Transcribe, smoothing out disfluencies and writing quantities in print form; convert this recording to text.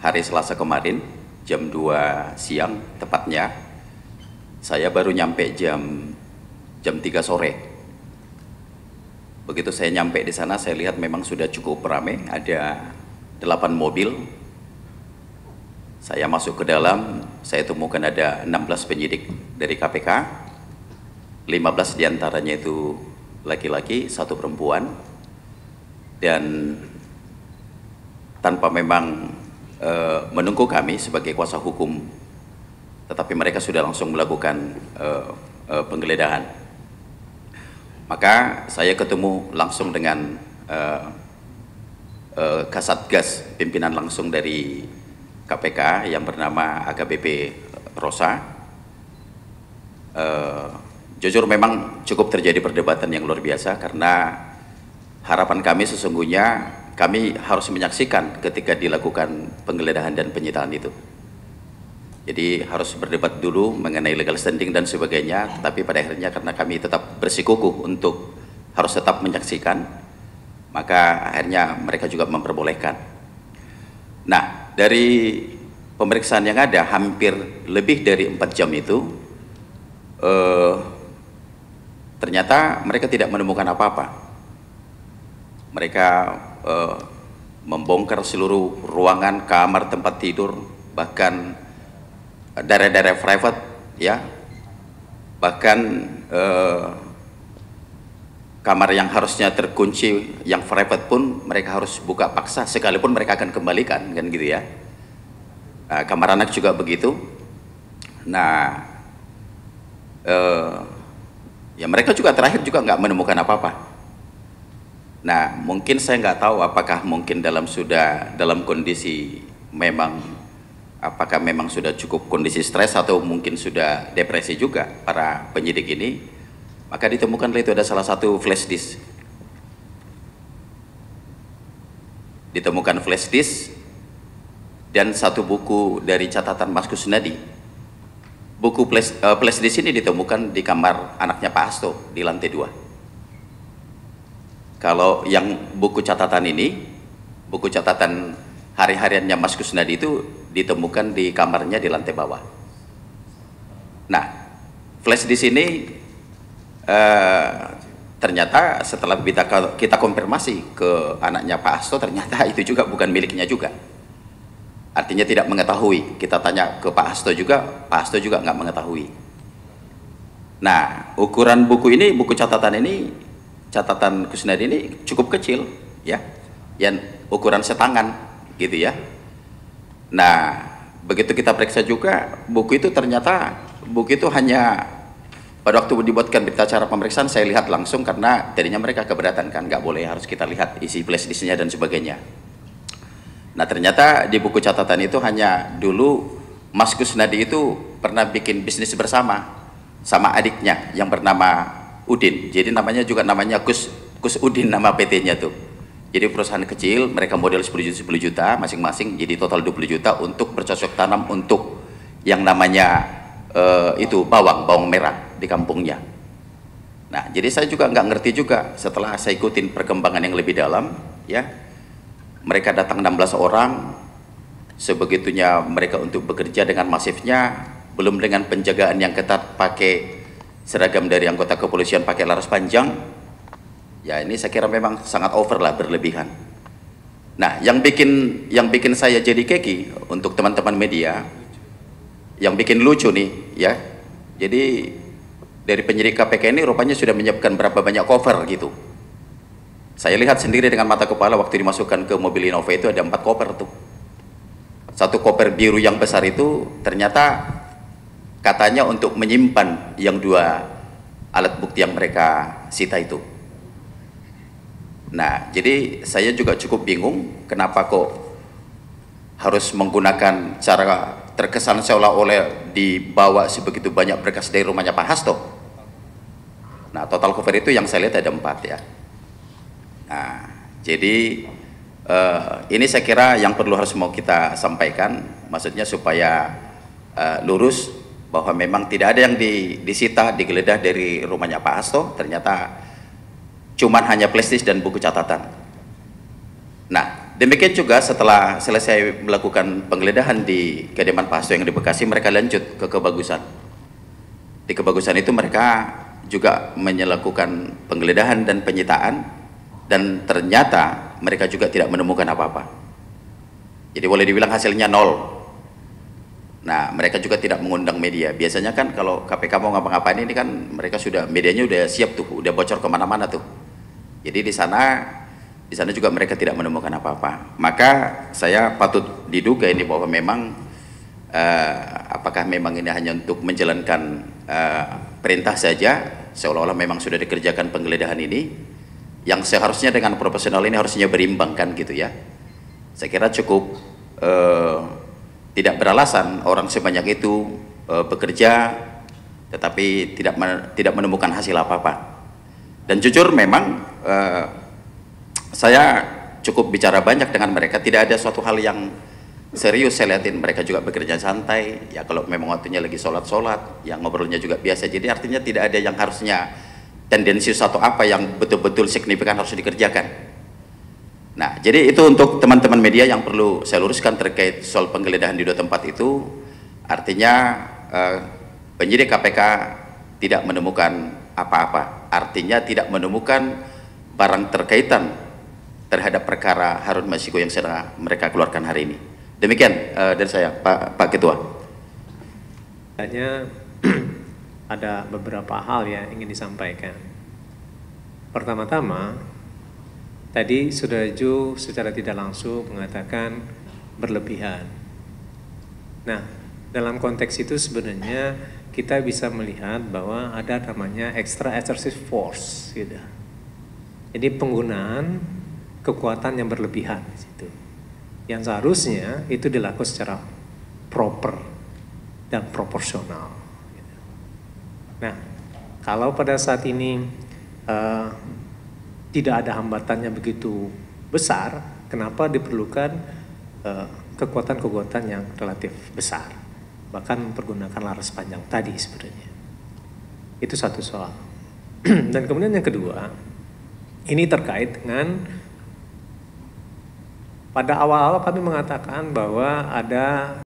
hari Selasa kemarin jam 2 siang tepatnya. Saya baru nyampe jam 3 sore. Begitu saya nyampe di sana, saya lihat memang sudah cukup ramai, ada 8 mobil. Saya masuk ke dalam, saya temukan ada 16 penyidik dari KPK, 15 diantaranya itu laki-laki, 1 perempuan, dan tanpa memang menunggu kami sebagai kuasa hukum, tetapi mereka sudah langsung melakukan penggeledahan. Maka saya ketemu langsung dengan Kasatgas, pimpinan langsung dari KPK yang bernama AKBP Rosa. Jujur memang cukup terjadi perdebatan yang luar biasa, karena harapan kami sesungguhnya kami harus menyaksikan ketika dilakukan penggeledahan dan penyitaan itu. Jadi harus berdebat dulu mengenai legal standing dan sebagainya, tetapi pada akhirnya karena kami tetap bersikukuh untuk harus tetap menyaksikan, maka akhirnya mereka juga memperbolehkan. Nah, dari pemeriksaan yang ada hampir lebih dari 4 jam itu, ternyata mereka tidak menemukan apa-apa. Mereka membongkar seluruh ruangan, kamar, tempat tidur, bahkan daerah-daerah private, ya, bahkan kamar yang harusnya terkunci, yang private pun mereka harus buka paksa, sekalipun mereka akan kembalikan, kan gitu ya. Kamar anak juga begitu. Nah, ya mereka juga terakhir juga nggak menemukan apa-apa. Nah, mungkin saya nggak tahu apakah mungkin dalam kondisi memang, apakah memang sudah cukup kondisi stres atau mungkin sudah depresi juga para penyidik ini. Maka ditemukanlah itu ada salah satu flash disk. Ditemukan flash disk dan 1 buku dari catatan Mas Kusnadi. Buku flash disk ini ditemukan di kamar anaknya Pak Hasto di lantai 2. Kalau yang buku catatan ini, buku catatan hari-hariannya Mas Kusnadi itu ditemukan di kamarnya di lantai bawah. Nah, flash disk ini ternyata setelah kita konfirmasi ke anaknya Pak Hasto, ternyata itu juga bukan miliknya juga. Artinya tidak mengetahui. Kita tanya ke Pak Hasto juga, Pak Hasto juga nggak mengetahui. Nah, ukuran buku ini, buku catatan ini, catatan Kusnadi ini cukup kecil, ya, yang ukuran setangan, gitu ya. Nah, begitu kita periksa juga, buku itu ternyata, buku itu hanya pada waktu dibuatkan berita acara pemeriksaan, saya lihat langsung karena tadinya mereka keberatan, kan nggak boleh, harus kita lihat isi flash disknya dan sebagainya. Nah, ternyata di buku catatan itu hanya dulu Mas Kusnadi itu pernah bikin bisnis bersama sama adiknya yang bernama Udin. Jadi namanya juga namanya Kus Udin, nama PT-nya tuh. Jadi perusahaan kecil, mereka modal 10 juta masing-masing, jadi total 20 juta untuk bercocok tanam untuk yang namanya itu bawang merah di kampungnya. Nah, jadi saya juga nggak ngerti juga, setelah saya ikutin perkembangan yang lebih dalam, ya, mereka datang 16 orang, sebegitunya mereka untuk bekerja dengan masifnya, belum dengan penjagaan yang ketat, pakai seragam dari anggota kepolisian, pakai laras panjang. Ya, ini saya kira memang sangat over lah, berlebihan. Nah, yang bikin saya jadi keki untuk teman-teman media, yang bikin lucu nih, ya. Jadi dari penyidik KPK ini rupanya sudah menyiapkan berapa banyak cover gitu. Saya lihat sendiri dengan mata kepala waktu dimasukkan ke mobil Innova itu ada 4 cover tuh. 1 koper biru yang besar itu ternyata katanya untuk menyimpan yang 2 alat bukti yang mereka sita itu. Nah, jadi saya juga cukup bingung kenapa kok harus menggunakan cara terkesan seolah-olah dibawa sebegitu banyak berkas dari rumahnya Pak Hasto. Nah, total cover itu yang saya lihat ada 4, ya. Nah, jadi ini saya kira yang perlu harus mau kita sampaikan, maksudnya supaya lurus bahwa memang tidak ada yang disita, digeledah dari rumahnya Pak Hasto, ternyata cuman hanya flash disk dan buku catatan. Nah, demikian juga setelah selesai melakukan penggeledahan di kediaman Pak Hasto yang di Bekasi, mereka lanjut ke Kebagusan. Di Kebagusan itu mereka juga melakukan penggeledahan dan penyitaan, dan ternyata mereka juga tidak menemukan apa-apa. Jadi boleh dibilang hasilnya nol. Nah, mereka juga tidak mengundang media. Biasanya kan kalau KPK mau ngapa-ngapain ini kan mereka sudah, medianya udah siap tuh, udah bocor kemana-mana tuh. Jadi di sana juga mereka tidak menemukan apa-apa. Maka saya patut diduga ini bahwa memang apakah memang ini hanya untuk menjalankan perintah saja, seolah-olah memang sudah dikerjakan penggeledahan ini, yang seharusnya dengan profesional ini harusnya berimbang kan gitu ya. Saya kira cukup tidak beralasan orang sebanyak itu bekerja tetapi tidak menemukan hasil apa-apa. Dan jujur memang saya cukup bicara banyak dengan mereka, tidak ada suatu hal yang serius saya lihatin. Mereka juga bekerja santai ya, kalau memang waktunya lagi sholat yang ngobrolnya juga biasa. Jadi artinya tidak ada yang harusnya tendensius atau apa yang betul-betul signifikan harus dikerjakan. Nah, jadi itu untuk teman-teman media yang perlu saya luruskan terkait soal penggeledahan di 2 tempat itu. Artinya penyidik KPK tidak menemukan apa-apa, artinya tidak menemukan barang terkaitan terhadap perkara Harun Masiku yang sedang mereka keluarkan hari ini. Demikian dari saya, Pak Ketua. Hanya ada beberapa hal yang ingin disampaikan. Pertama-tama, tadi Sudarjo secara tidak langsung mengatakan berlebihan. Nah, dalam konteks itu sebenarnya kita bisa melihat bahwa ada namanya extra excessive force, gitu. Jadi penggunaan kekuatan yang berlebihan di situ, yang seharusnya itu dilakukan secara proper dan proporsional. Gitu. Nah, kalau pada saat ini tidak ada hambatannya begitu besar, kenapa diperlukan kekuatan-kekuatan yang relatif besar, bahkan mempergunakan laras panjang tadi sebenarnya. Itu satu soal. Dan kemudian yang kedua, ini terkait dengan pada awal-awal kami mengatakan bahwa ada